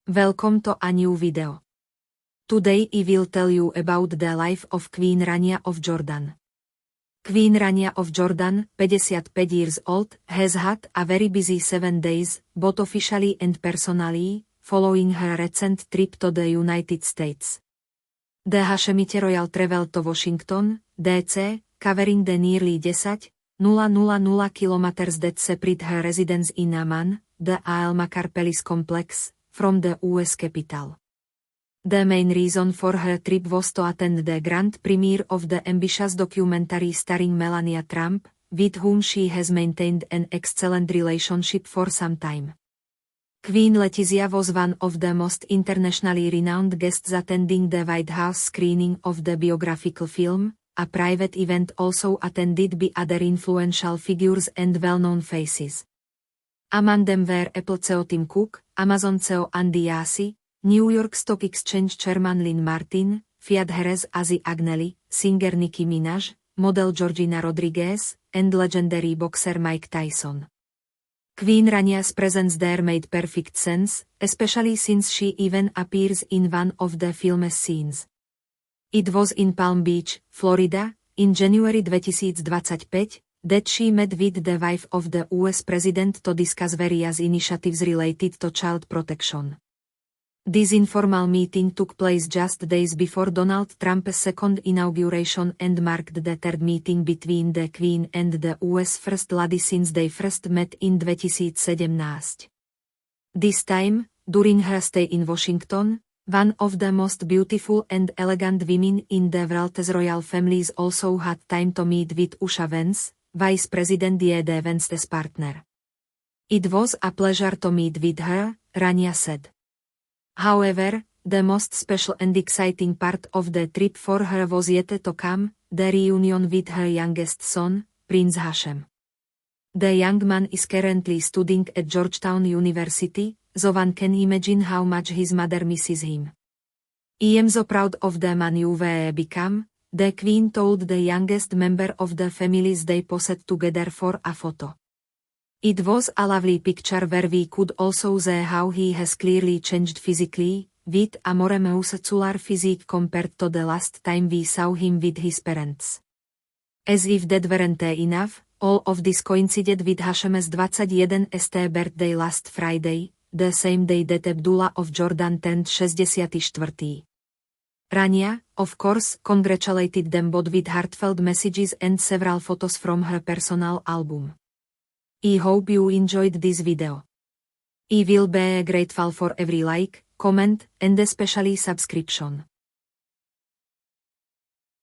Welcome to a new video. Today I will tell you about the life of Queen Rania of Jordan. Queen Rania of Jordan, 55 years old, has had a very busy 7 days, both officially and personally, following her recent trip to the United States. The Hashemite royal traveled to Washington, D.C., covering the nearly 10,000 kilometers that separate her residence in Amman, the Al Makar Palace complex, from the U.S. capital. The main reason for her trip was to attend the grand premiere of the ambitious documentary starring Melania Trump, with whom she has maintained an excellent relationship for some time. Queen Letizia was one of the most internationally renowned guests attending the White House screening of the biographical film, a private event also attended by other influential figures and well-known faces. Among them were Apple CEO Tim Cook, Amazon CEO Andy Jassy, New York Stock Exchange chairman Lynn Martin, Fiat Jerez Ozzy Agnelli, singer Nicki Minaj, model Georgina Rodriguez, and legendary boxer Mike Tyson. Queen Rania's presence there made perfect sense, especially since she even appears in one of the film's scenes. It was in Palm Beach, Florida, in January 2025, that she met with the wife of the US president to discuss various initiatives related to child protection. This informal meeting took place just days before Donald Trump's second inauguration and marked the third meeting between the Queen and the US First Lady since they first met in 2017. This time, during her stay in Washington, one of the most beautiful and elegant women in the world's royal families also had time to meet with Usha Vance, Vice President J.D. Vance's partner. It was a pleasure to meet with her, Rania said. However, the most special and exciting part of the trip for her was yet to come, the reunion with her youngest son, Prince Hashem. The young man is currently studying at Georgetown University, so one can imagine how much his mother misses him. I am so proud of the man you've become, the Queen told the youngest member of the families they posed together for a photo. It was a lovely picture where we could also see how he has clearly changed physically, with a more muscular physique compared to the last time we saw him with his parents. As if that weren't enough, all of this coincided with Hashem's 21st birthday last Friday, the same day that Abdullah of Jordan turned 64. Rania, of course, congratulated them both with heartfelt messages and several photos from her personal album. I hope you enjoyed this video. I will be grateful for every like, comment, and especially subscription.